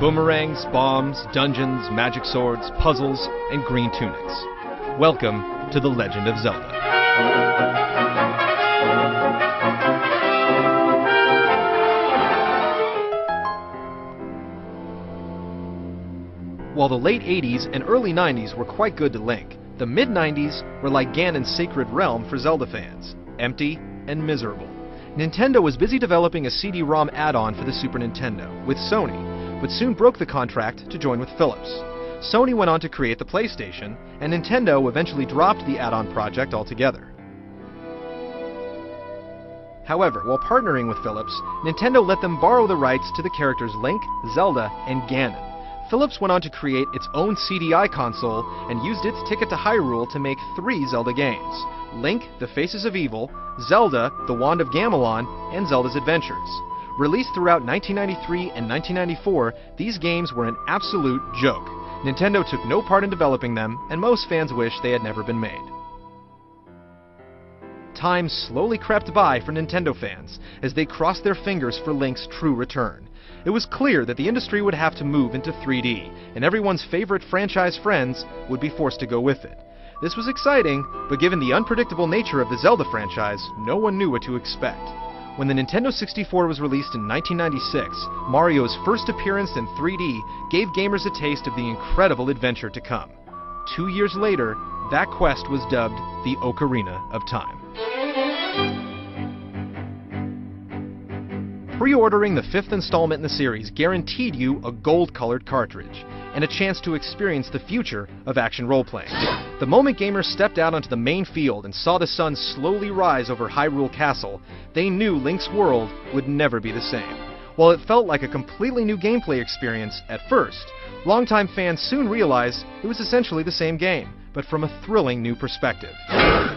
boomerangs, bombs, dungeons, magic swords, puzzles, and green tunics. Welcome to The Legend of Zelda. While the late 80s and early 90s were quite good to Link, the mid-90s were like Ganon's Sacred Realm for Zelda fans, empty and miserable. Nintendo was busy developing a CD-ROM add-on for the Super Nintendo with Sony, but soon broke the contract to join with Philips. Sony went on to create the PlayStation, and Nintendo eventually dropped the add-on project altogether. However, while partnering with Philips, Nintendo let them borrow the rights to the characters Link, Zelda, and Ganon. Philips went on to create its own CDI console and used its ticket to Hyrule to make 3 Zelda games: Link, The Faces of Evil, Zelda, The Wand of Gamelon, and Zelda's Adventures. Released throughout 1993 and 1994, these games were an absolute joke. Nintendo took no part in developing them, and most fans wish they had never been made. Time slowly crept by for Nintendo fans as they crossed their fingers for Link's true return. It was clear that the industry would have to move into 3D, and everyone's favorite franchise friends would be forced to go with it. This was exciting, but given the unpredictable nature of the Zelda franchise, no one knew what to expect. When the Nintendo 64 was released in 1996, Mario's first appearance in 3D gave gamers a taste of the incredible adventure to come. 2 years later, that quest was dubbed the Ocarina of Time. Pre-ordering the 5th installment in the series guaranteed you a gold-colored cartridge, and a chance to experience the future of action role-playing. The moment gamers stepped out onto the main field and saw the sun slowly rise over Hyrule Castle, they knew Link's world would never be the same. While it felt like a completely new gameplay experience at first, longtime fans soon realized it was essentially the same game, but from a thrilling new perspective.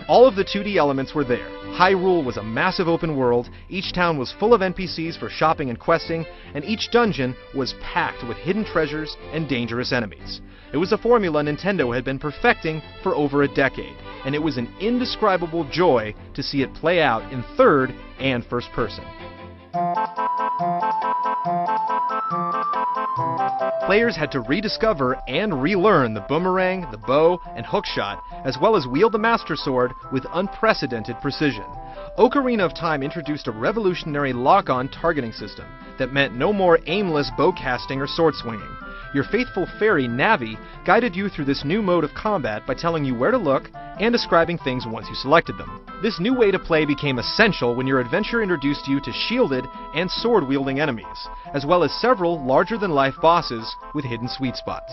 All of the 2D elements were there. Hyrule was a massive open world, each town was full of NPCs for shopping and questing, and each dungeon was packed with hidden treasures and dangerous enemies. It was a formula Nintendo had been perfecting for over a decade, and it was an indescribable joy to see it play out in third and first person. Players had to rediscover and relearn the boomerang, the bow, and hookshot, as well as wield the Master Sword with unprecedented precision. Ocarina of Time introduced a revolutionary lock-on targeting system that meant no more aimless bow casting or sword swinging. Your faithful fairy, Navi, guided you through this new mode of combat by telling you where to look and describing things once you selected them. This new way to play became essential when your adventure introduced you to shielded and sword-wielding enemies, as well as several larger-than-life bosses with hidden sweet spots.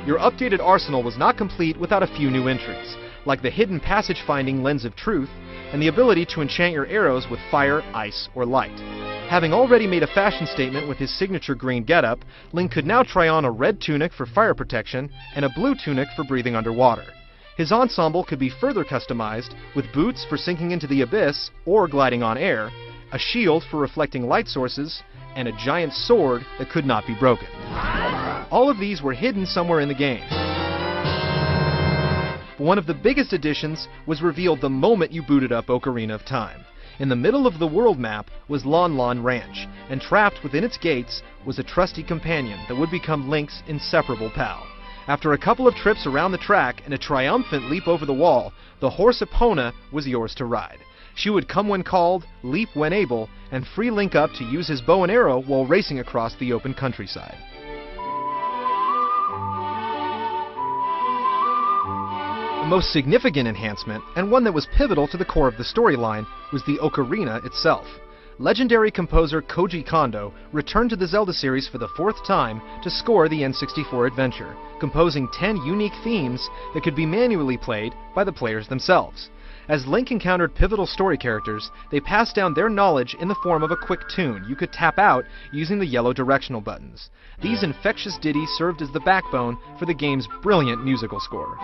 Your updated arsenal was not complete without a few new entries, like the hidden passage-finding Lens of Truth and the ability to enchant your arrows with fire, ice, or light. Having already made a fashion statement with his signature green getup, Link could now try on a red tunic for fire protection and a blue tunic for breathing underwater. His ensemble could be further customized with boots for sinking into the abyss or gliding on air, a shield for reflecting light sources, and a giant sword that could not be broken. All of these were hidden somewhere in the game. But one of the biggest additions was revealed the moment you booted up Ocarina of Time. In the middle of the world map was Lon Lon Ranch, and trapped within its gates was a trusty companion that would become Link's inseparable pal. After a couple of trips around the track and a triumphant leap over the wall, the horse Epona was yours to ride. She would come when called, leap when able, and free Link up to use his bow and arrow while racing across the open countryside. The most significant enhancement, and one that was pivotal to the core of the storyline, was the ocarina itself. Legendary composer Koji Kondo returned to the Zelda series for the 4th time to score the N64 adventure, composing 10 unique themes that could be manually played by the players themselves. As Link encountered pivotal story characters, they passed down their knowledge in the form of a quick tune you could tap out using the yellow directional buttons. These infectious ditties served as the backbone for the game's brilliant musical score.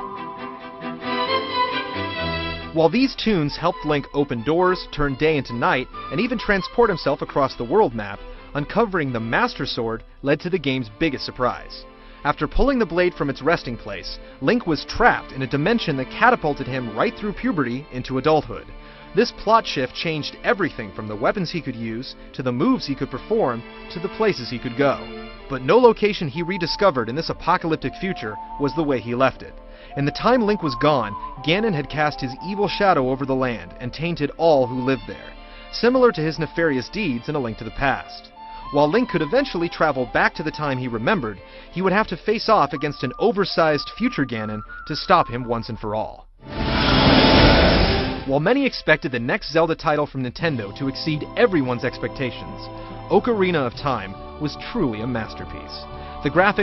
While these tunes helped Link open doors, turn day into night, and even transport himself across the world map, uncovering the Master Sword led to the game's biggest surprise. After pulling the blade from its resting place, Link was trapped in a dimension that catapulted him right through puberty into adulthood. This plot shift changed everything from the weapons he could use, to the moves he could perform, to the places he could go. But no location he rediscovered in this apocalyptic future was the way he left it. In the time Link was gone, Ganon had cast his evil shadow over the land and tainted all who lived there, similar to his nefarious deeds in A Link to the Past. While Link could eventually travel back to the time he remembered, he would have to face off against an oversized future Ganon to stop him once and for all. While many expected the next Zelda title from Nintendo to exceed everyone's expectations, Ocarina of Time was truly a masterpiece. The graphics